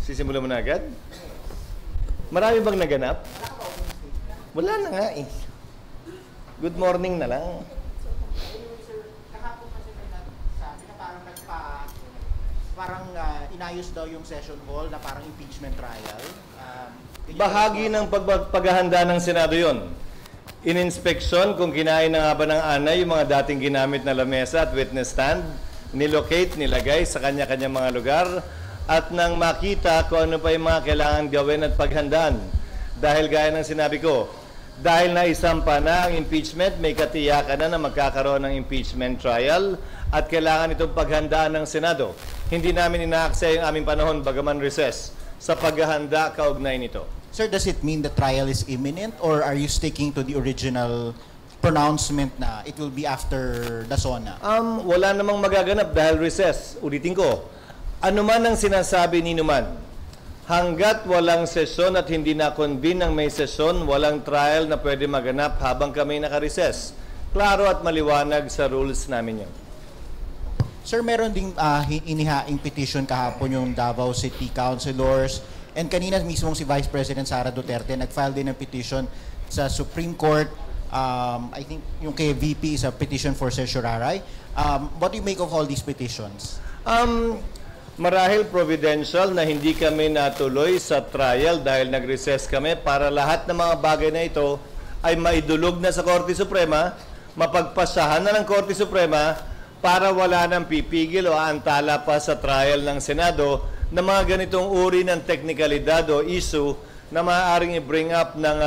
Sisimulan mo na agad? Marami bang naganap? Wala na nga eh. Good morning na lang. Kahapon kasi may nagsabi na parang inayos daw yung session hall na parang impeachment trial. Bahagi ng paghahanda ng Senado yon. In-inspection kung kinain na nga ba ng anay yung mga dating ginamit na lamesa at witness stand, nilocate, nilagay sa kanya-kanya mga lugar, at nang makita kung ano pa yung mga kailangan gawin at paghandaan. Dahil gaya ng sinabi ko, dahil naisampa na ang impeachment, may katiyakan na magkakaroon ng impeachment trial at kailangan itong paghandaan ng Senado. Hindi namin inaaksaya yung aming panahon, bagaman recess, sa paghahanda kaugnay nito. Sir, does it mean the trial is imminent or are you sticking to the original pronouncement na it will be after the SONA? Wala namang magaganap dahil recess. Ulitin ko, ano man ang sinasabi ni Numan, hanggat walang sesyon at hindi na-convene ang may sesyon, walang trial na pwede maganap habang kami naka-recess. Klaro at maliwanag sa rules namin yun. Sir, meron ding inihaing petition kahapon yung Davao City Councilors. And kanina mismong si Vice President Sara Duterte nag-file din ng petition sa Supreme Court. I think yung kay VP is a petition for certiorari. What do you make of all these petitions? Marahil providential na hindi kami natuloy sa trial dahil nag-recess kami para lahat ng mga bagay na ito ay maidulog na sa Korte Suprema, mapagpasahan na ng Korte Suprema para wala nang pipigil o aantala pa sa trial ng Senado na mga ganitong uri ng teknikalidad o issue na maaaring i-bring up ng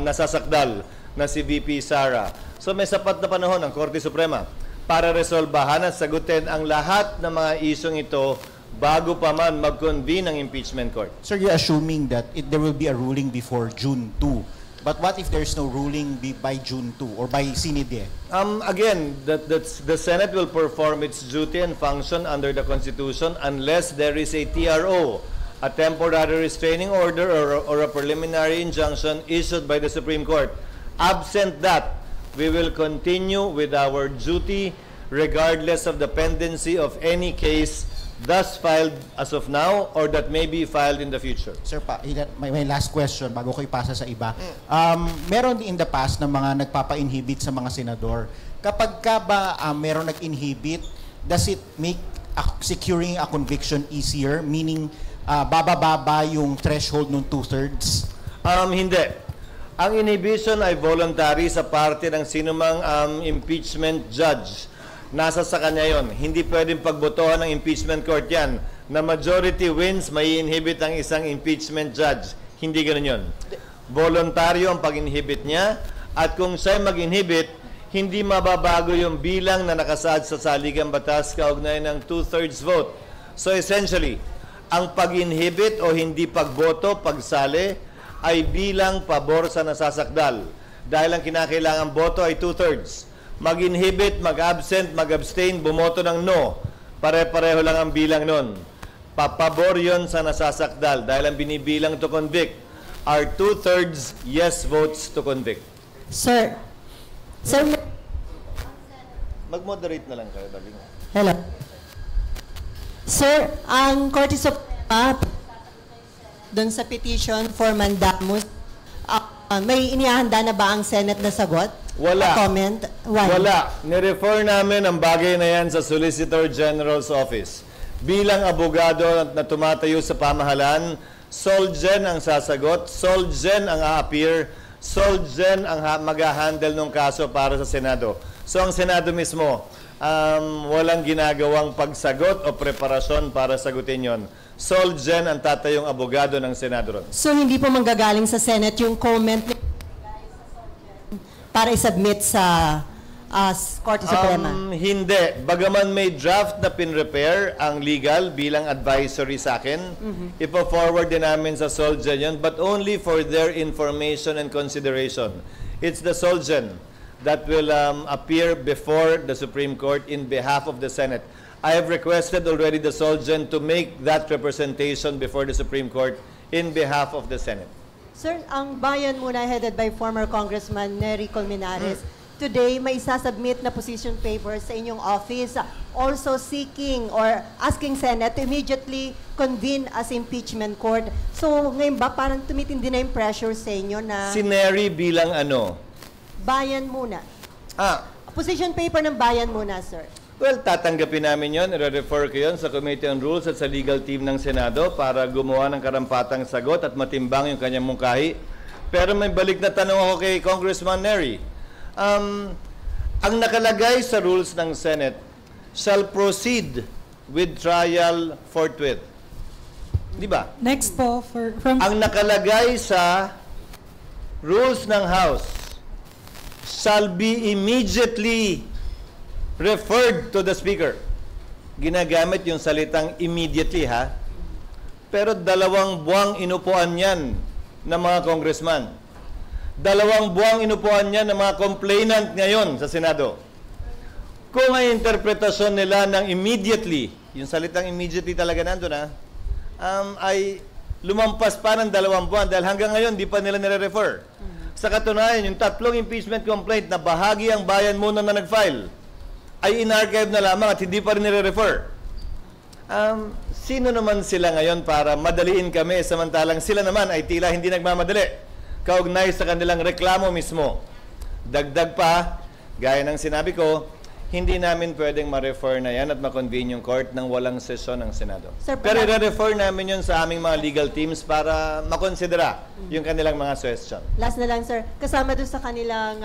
nasasakdal na si VP Sara. So may sapat na panahon ang Korte Suprema para resolbahan at sagutin ang lahat ng mga isyong ito bago pa man mag-convene ang impeachment court. Sir, you're assuming that there will be a ruling before June 2. But what if there's no ruling by June 2 or by Sinide? Again, the Senate will perform its duty and function under the Constitution unless there is a TRO, a temporary restraining order or a preliminary injunction issued by the Supreme Court. Absent that, we will continue with our duty regardless of the pendency of any case thus filed as of now or that may be filed in the future. Sir, may last question bago ko ipasa sa iba. Meron in the past na mga nagpapa-inhibit sa mga senador. Kapag ka ba meron nag-inhibit, does it make securing a conviction easier? Meaning, bababa yung threshold ng 2/3? Hindi. Ang inhibition ay voluntary sa parte ng sinumang impeachment judge. Nasa sa kanya yon. Hindi pwedeng pagbotohan ng impeachment court yan. Na majority wins, may inhibit ang isang impeachment judge. Hindi ganun yun. Voluntaryo ang pag-inhibit niya. At kung siya'y mag-inhibit, hindi mababago yung bilang na nakasaad sa saligang batas kaugnay ng 2/3 vote. So essentially, ang pag-inhibit o hindi pagboto, pagsali, ay bilang pabor sa nasasakdal. Dahil ang kinakailangang boto ay 2/3. Mag-inhibit, mag-absent, mag-abstain, bumoto ng no. Pare-pareho lang ang bilang nun. Papabor yun sa nasasakdal dahil ang binibilang to convict are 2/3 yes votes to convict. Sir, Mag-moderate na lang kayo, daling. hello. Sir, ang Korte Suprema doon sa petition for mandamus, may inihanda na ba ang Senate na sagot? Wala. A comment? Why? Wala. Nirefer namin ang bagay na yan sa Solicitor General's Office. Bilang abogado na tumatayo sa pamahalaan, Solgen ang sasagot, Solgen ang a-appear, Solgen ang mag-handle ng kaso para sa Senado. So ang Senado mismo, walang ginagawang pagsagot o preparasyon para sagutin yon. Solgen ang tatayong abogado ng Senado ron. So hindi po manggagaling sa Senate yung comment para isubmit sa Korte Suprema? Hindi. Bagaman may draft na pin-repair ang legal bilang advisory sa akin, ipo-forward din namin sa Solgen yun, but only for their information and consideration. It's the Solgen that will appear before the Supreme Court in behalf of the Senate. I have requested already the Solgen to make that representation before the Supreme Court in behalf of the Senate. Sir, ang bayan muna headed by former Congressman Nery Colmenares today may isasubmit na position paper sa inyong office, also seeking or asking Senate to immediately convene as impeachment court. So ngayon ba parang tumitindi na yung pressure sa inyo na Si Neri bilang ano? bayan muna? Ah, Position paper ng bayan muna, sir. well, tatanggapin namin yon, i-refer ko yon sa Committee on Rules at sa legal team ng Senado para gumawa ng karampatang sagot at matimbang yung kanyang mungkahi. Pero may balik na tanong ako kay Congressman Neri. Ang nakalagay sa rules ng Senate shall proceed with trial forthwith. Di ba? Next po, from Ang nakalagay sa rules ng House shall be immediately referred to the Speaker. Ginagamit yung salitang immediately, ha? Pero 2 buwang inupuan yan ng mga congressman. 2 buwang inupuan yan ng mga complainant ngayon sa Senado. Kung ang interpretasyon nila ng immediately, yung salitang immediately talaga nandun, ha? Ay lumampas pa ng 2 buwan dahil hanggang ngayon di pa nila nire-refer. Sa katunayan, yung 3 impeachment complaint na bahagi ang bayan muna na nag-file ay in-archive na lamang at hindi pa rin nire-refer. Sino naman sila ngayon para madaliin kami samantalang sila naman ay tila hindi nagmamadali kaugnay sa kanilang reklamo mismo. Dagdag pa, gaya ng sinabi ko, hindi namin pwedeng ma-refer na yan at ma-convene yung court ng walang sesyon ng Senado. Sir, Pero i-refer namin yun sa aming mga legal teams para makonsidera yung kanilang mga suggestion. Last na lang, sir. Kasama doon sa kanilang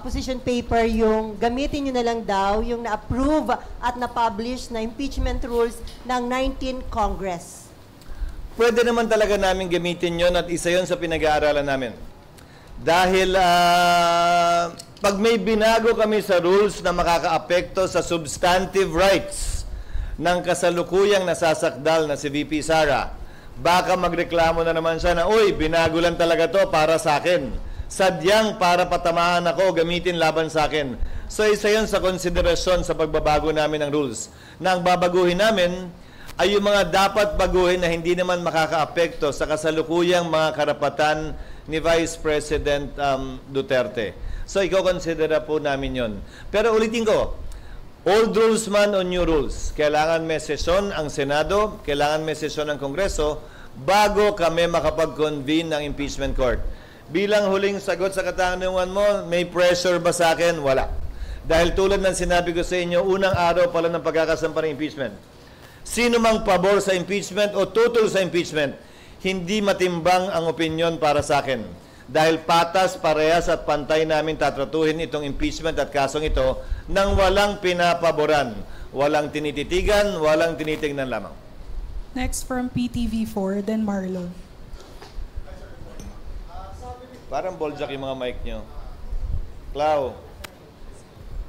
position paper, yung gamitin nyo na lang daw yung na-approve at na-publish na impeachment rules ng 19th Congress. Pwede naman talaga namin gamitin yon at isa yon sa pinag-aaralan namin. Dahil pag may binago kami sa rules na makakaapekto sa substantive rights ng kasalukuyang nasasakdal na si VP Sara, baka magreklamo na naman siya na, uy, binago lang talaga to para sa akin. Sadyang para patamaan ako, gamitin laban sa akin. So isa yun sa konsiderasyon sa pagbabago namin ng rules. Na ang babaguhin namin ay yung mga dapat baguhin na hindi naman makakaapekto sa kasalukuyang mga karapatan ni Vice President Duterte. So, i-consider po namin yon. Pero ulitin ko, old rules man o new rules, kailangan may sesyon ang Senado, kailangan may sesyon ang Kongreso, bago kami makapag-convene ng impeachment court. Bilang huling sagot sa katanungan mo, may pressure ba sa akin? Wala. Dahil tulad ng sinabi ko sa inyo, unang araw pala ng pagkakasampa ng impeachment. Sino mang pabor sa impeachment o tutol sa impeachment, hindi matimbang ang opinyon para sa akin. Dahil patas, parehas at pantay namin tatratuhin itong impeachment at kasong ito nang walang pinapaboran, walang tinititigan, walang tinitingnan lamang. next from PTV4, then Marlon. Parang boljak yung mga mic nyo. Clau,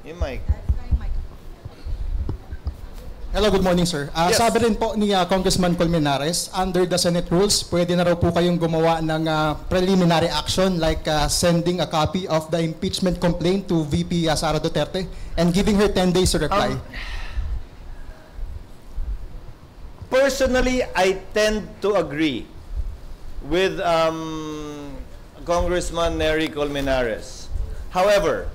yung mic. Hello, good morning, sir. Yes. Sabi rin po ni Congressman Colmenares, under the Senate rules, pwede na raw po kayong gumawa ng preliminary action like sending a copy of the impeachment complaint to VP Sara Duterte and giving her 10 days to reply. Personally, I tend to agree with Congressman Nery Colmenares. However,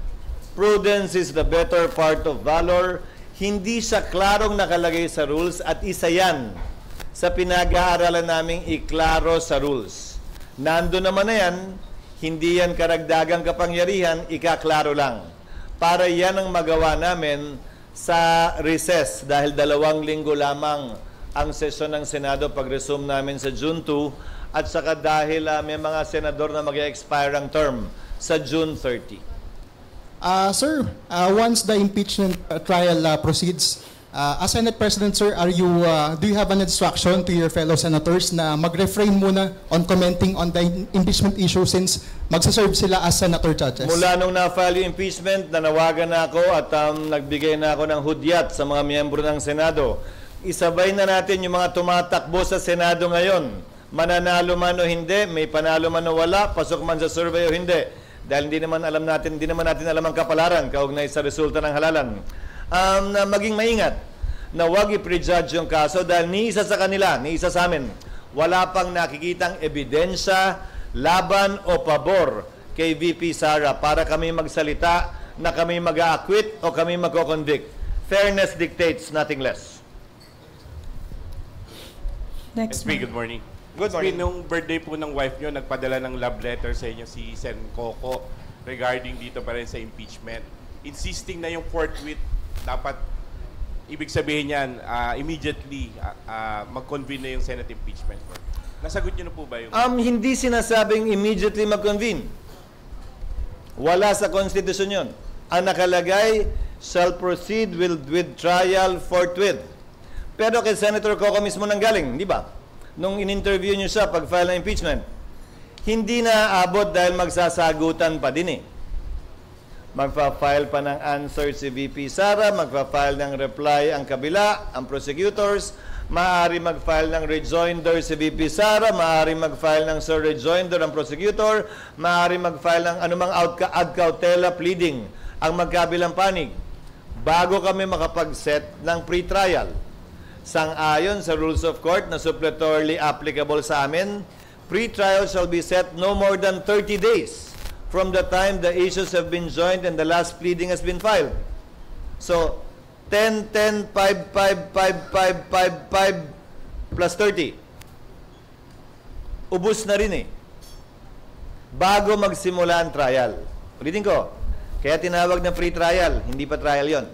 prudence is the better part of valor. Hindi siya klarong nakalagay sa rules at isa yan sa pinag-aaralan naming iklaro sa rules. Nando naman na yan, hindi yan karagdagang kapangyarihan, ikaklaro lang. Para yan ang magawa namin sa recess dahil 2 linggo lamang ang sesyon ng Senado pag-resume namin sa June 2 at saka dahil may mga senador na mag-expire ang term sa June 30. Sir, once the impeachment trial proceeds, as Senate President, sir, do you have an instruction to your fellow senators na mag-refrain muna on commenting on the impeachment issue since magsaserve sila as senator judges? Mula nung na-file yung impeachment, nanawagan na ako at nagbigay na ako ng hudyat sa mga miyembro ng Senado. Isabay na natin yung mga tumatakbo sa Senado ngayon. Mananalo man o hindi, may panalo man o wala, pasok man sa survey o hindi. Dahil hindi naman natin alam ang kapalaran kaugnay sa resulta ng halalan. Na maging maingat na huwag i-prejudge yung kaso dahil ni isa sa kanila, ni isa sa amin, wala pang nakikitang ebidensya, laban o pabor kay VP Sara para kami magsalita na kami mag-acquit o kami magko-convict. Fairness dictates, nothing less. Next, SP, good morning. Good SP, morning. nung birthday po ng wife nyo, nagpadala ng love letter sa inyo si Sen Coco regarding dito pa rin sa impeachment. Insisting na yung forthwith dapat, ibig sabihin yan, immediately mag-convene na yung Senate impeachment court. Nasagot nyo na po ba yung... Hindi sinasabing immediately mag-convene. Wala sa konstitusyon yun. Ang nakalagay, shall proceed with trial forthwith. Pero kay Senator Coco mismo nanggaling, di ba? Nung in-interview niyo siya pag-file ng impeachment, hindi na abot dahil magsasagutan pa din eh. Magpa-file pa ng answer si VP Sara, magpa-file ng reply ang kabila, ang prosecutors, maaari mag-file ng rejoinder si VP Sara, maaari mag-file ng sir rejoinder ang prosecutor, maaari mag-file ng anumang ad cautela pleading ang magkabilang panig bago kami makapag-set ng pre-trial. Sang-ayon sa rules of court na suppletorily applicable sa amin, pre-trial shall be set no more than 30 days from the time the issues have been joined and the last pleading has been filed. So, 10, 10, 5, 5, 5, 5, 5, 5, plus 30. Ubus na rin eh. Bago magsimula ang trial. Ulitin ko, kaya tinawag na free trial, hindi pa trial yon.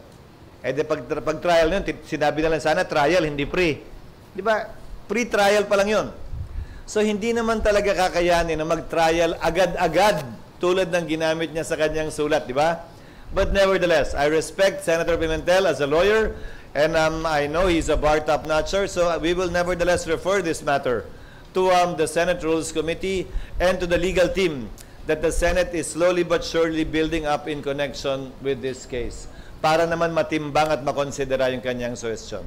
Eh di pag trial yun, sinabi na lang sana trial, hindi pre. Di ba? Pre-trial pa lang yun. So hindi naman talaga kakayanin na mag-trial agad-agad tulad ng ginamit niya sa kanyang sulat, di ba? But nevertheless, I respect Senator Pimentel as a lawyer and I know he's a bar top-notcher, so we will nevertheless refer this matter to the Senate Rules Committee and to the legal team that the Senate is slowly but surely building up in connection with this case para naman matimbang at makonsidera yung kanyang suhestyon.